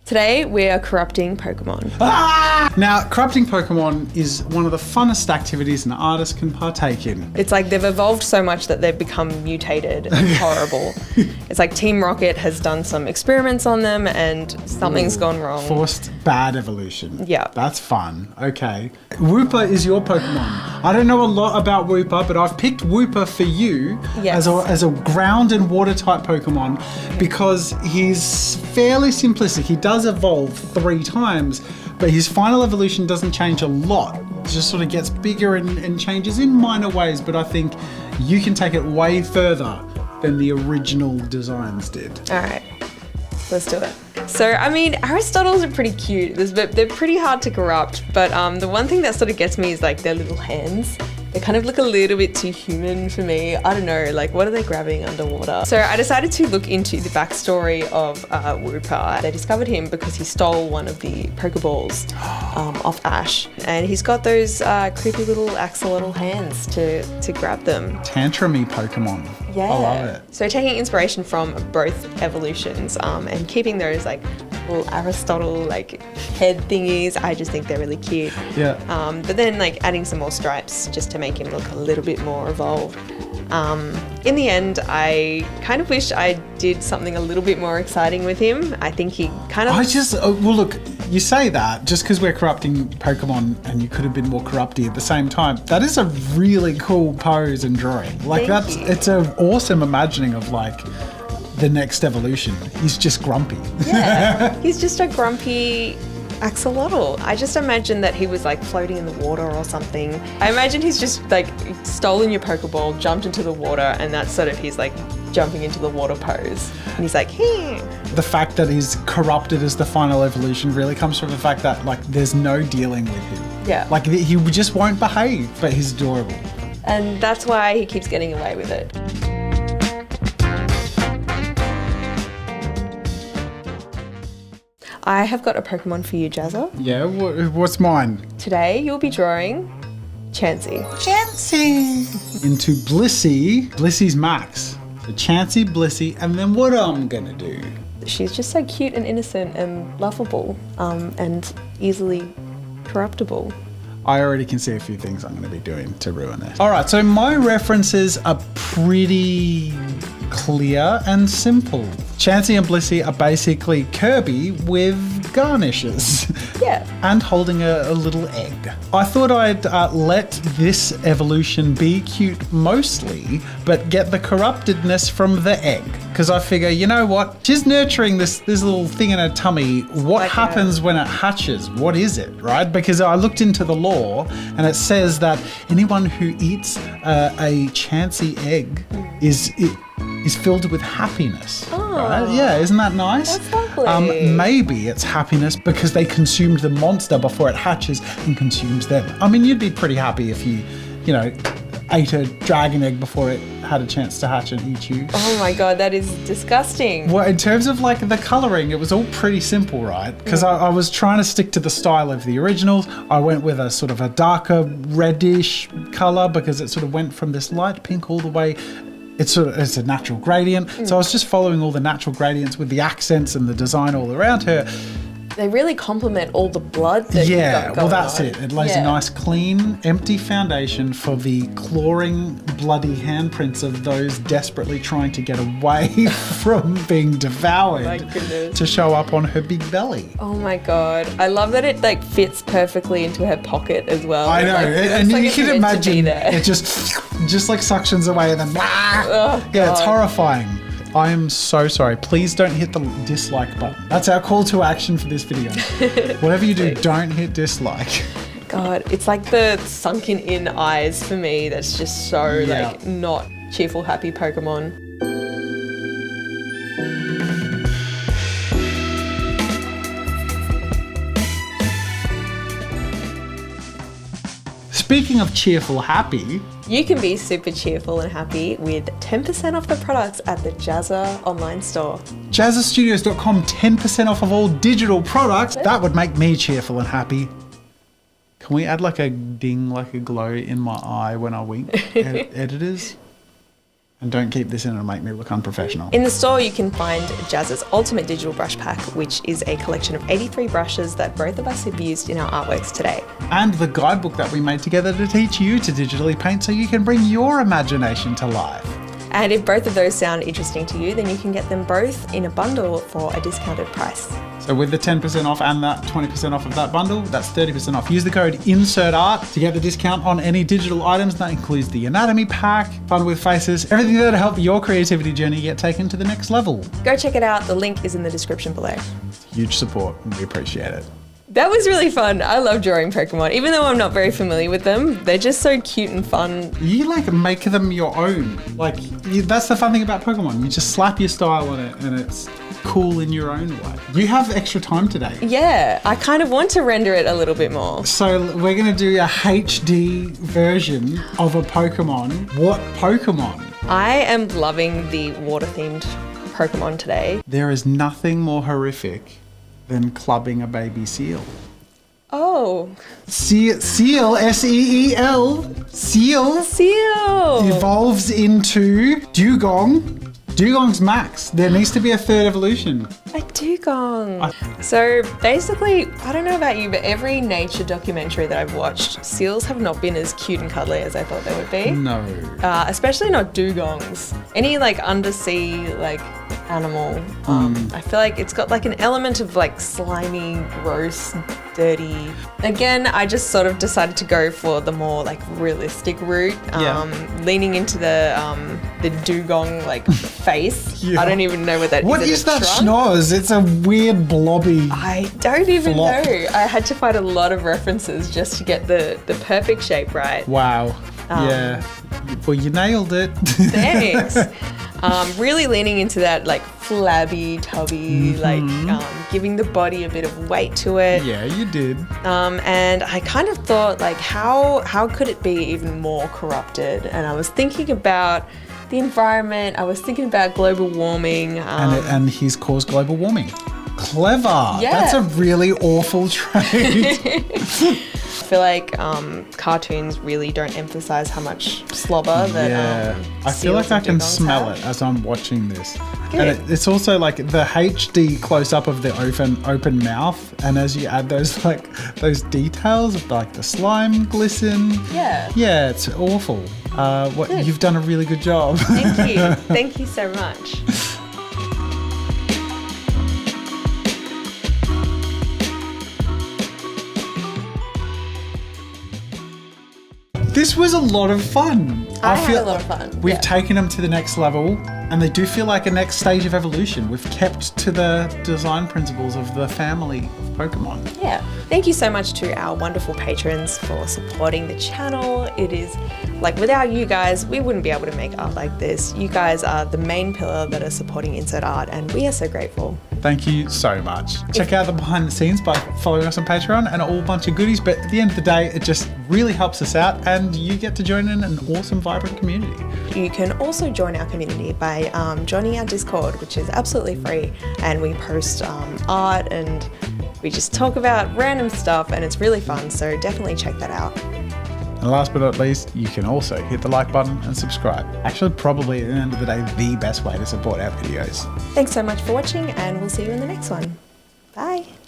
Today we are corrupting Pokemon. Now, corrupting Pokemon is one of the funnest activities an artist can partake in. It's like they've evolved so much that they've become mutated and horrible. It's like Team Rocket has done some experiments on them and something's gone wrong. Forced bad evolution. Yeah. That's fun. Okay. Wooper is your Pokemon. I don't know a lot about Wooper, but I've picked Wooper for you Yes. as a ground and water type Pokemon because he's fairly simplistic. He does evolve 3 times, but his final evolution doesn't change a lot. It just sort of gets bigger and changes in minor ways, but I think you can take it way further than the original designs did. All right, let's do it. So, I mean, Aristotles are pretty cute. They're pretty hard to corrupt, but the one thing that sort of gets me is like their little hands. They kind of look a little bit too human for me. I don't know, like what are they grabbing underwater? So I decided to look into the backstory of Wooper. They discovered him because he stole one of the Pokeballs off Ash. And he's got those creepy little axolotl hands to grab them. Tantrumy Pokemon. Yeah. I love it. So taking inspiration from both evolutions and keeping those like little Aristotle like head thingies, I just think they're really cute. Yeah. But then like adding some more stripes just to make him look a little bit more evolved. In the end, I kind of wish I did something a little bit more exciting with him. I think he kind of... well, look, you say that just because we're corrupting Pokemon and you could have been more corrupty at the same time. That is a really cool pose and drawing. Like it's an awesome imagining of like the next evolution. He's just grumpy. Yeah, he's just a grumpy axolotl. I just imagine that he was like floating in the water or something. I imagine he's just like stolen your Pokeball, jumped into the water, and that's sort of his like jumping into the water pose. And he's like, hey. The fact that he's corrupted as the final evolution really comes from the fact that like there's no dealing with him. Yeah. Like he just won't behave, but he's adorable. And that's why he keeps getting away with it. I have got a Pokemon for you, Jazza. Yeah, what's mine? Today you'll be drawing Chansey. Chansey! Into Blissey. Blissey's Max. So Chansey, Blissey, and then what I'm gonna do? She's just so cute and innocent and lovable and easily corruptible. I already can see a few things I'm going to be doing to ruin it. All right, so my references are pretty clear and simple. Chansey and Blissey are basically Kirby with garnishes. Yeah. And holding a little egg. I thought I'd let this evolution be cute mostly, but get the corruptedness from the egg. Because I figure, you know what? She's nurturing this little thing in her tummy. What happens when it hatches? What is it, right? Because I looked into the lore and it says that anyone who eats a Chansey egg is filled with happiness. Oh, right? Yeah, isn't that nice? That's lovely. Maybe it's happiness because they consumed the monster before it hatches and consumes them. I mean, you'd be pretty happy if you ate a dragon egg before it had a chance to hatch and eat you. Oh my god, that is disgusting. Well, in terms of like the colouring, it was all pretty simple, right? Because I was trying to stick to the style of the originals. I went with a sort of a darker reddish colour because it sort of went from this light pink all the way. It's a natural gradient. So I was just following all the natural gradients with the accents and the design all around her. They really complement all the blood that you've got going that's on. it. It lays a nice, clean, empty foundation for the clawing, bloody handprints of those desperately trying to get away from being devoured My goodness. to show up on her big belly. Oh my god. I love that it like fits perfectly into her pocket as well. I know. Like, And like you it's can meant to be imagine there. it just like suctions away and then Oh, yeah, it's God. horrifying. I am so sorry. Please don't hit the dislike button. That's our call to action for this video. Whatever you do, don't hit dislike. God, it's like the sunken in eyes for me that's just so like not cheerful, happy Pokemon. Speaking of cheerful, happy, You can be super cheerful and happy with 10% off the products at the Jazza online store. JazzaStudios.com, 10% off of all digital products. That would make me cheerful and happy. Can we add like a ding, like a glow in my eye when I wink? Editors? And don't keep this in and make me look unprofessional. In the store, you can find Jazz's Ultimate Digital Brush Pack, which is a collection of 83 brushes that both of us have used in our artworks today. And the guidebook that we made together to teach you to digitally paint so you can bring your imagination to life. And if both of those sound interesting to you, then you can get them both in a bundle for a discounted price. So with the 10% off and that 20% off of that bundle, that's 30% off. Use the code INSERTART to get the discount on any digital items. That includes the anatomy pack, fun with faces, everything that'll help your creativity journey get taken to the next level. Go check it out. The link is in the description below. Huge support and we appreciate it. That was really fun. I love drawing Pokemon. Even though I'm not very familiar with them, they're just so cute and fun. You like make them your own. That's the fun thing about Pokemon. You just slap your style on it and it's cool in your own way. You have extra time today. Yeah, I kind of want to render it a little bit more. So we're going to do a HD version of a Pokemon. What Pokemon? I am loving the water-themed Pokemon today. There is nothing more horrific than clubbing a baby seal. Oh. Seal, S-E-E-L, seal evolves into Dugong. Dugong's max. There needs to be a third evolution. A dugong. So basically, I don't know about you, but every nature documentary that I've watched, seals have not been as cute and cuddly as I thought they would be. No. Especially not dugongs. Any undersea animal, I feel like it's got an element of slimy, gross, dirty. Again, I just sort of decided to go for the more realistic route, leaning into the dugong face. Yeah. I don't even know what that is. What is that schnoz? It's a weird blobby. I don't even flop. know. I had to find a lot of references just to get the perfect shape right. Wow. Yeah. Well, you nailed it. Thanks. Really leaning into that flabby, tubby, giving the body a bit of weight to it. Yeah, you did. And I kind of thought how could it be even more corrupted? And I was thinking about the environment. I was thinking about global warming. And he's caused global warming. Clever. Yeah. That's a really awful trait. I feel like cartoons really don't emphasize how much slobber that I feel like I can smell it as I'm watching this. Good. And it's also the HD close up of the open mouth, and as you add those those details of the slime glisten. Yeah, it's awful. You've done a really good job. Thank you. Thank you so much. This was a lot of fun. I had a lot of fun. We've taken them to the next level, and they do feel like a next stage of evolution. We've kept to the design principles of the family of Pokemon. Yeah. Thank you so much to our wonderful patrons for supporting the channel. It is without you guys, we wouldn't be able to make art like this. You guys are the main pillar that are supporting Insert Art, and we are so grateful. Thank you so much. Check out the behind the scenes by following us on Patreon and a whole bunch of goodies. But at the end of the day, it just really helps us out and you get to join in an awesome, vibrant community. You can also join our community by joining our Discord, which is absolutely free. And we post art and we just talk about random stuff and it's really fun. So definitely check that out. And last but not least, you can also hit the like button and subscribe. Actually, probably at the end of the day, the best way to support our videos. Thanks so much for watching and we'll see you in the next one. Bye.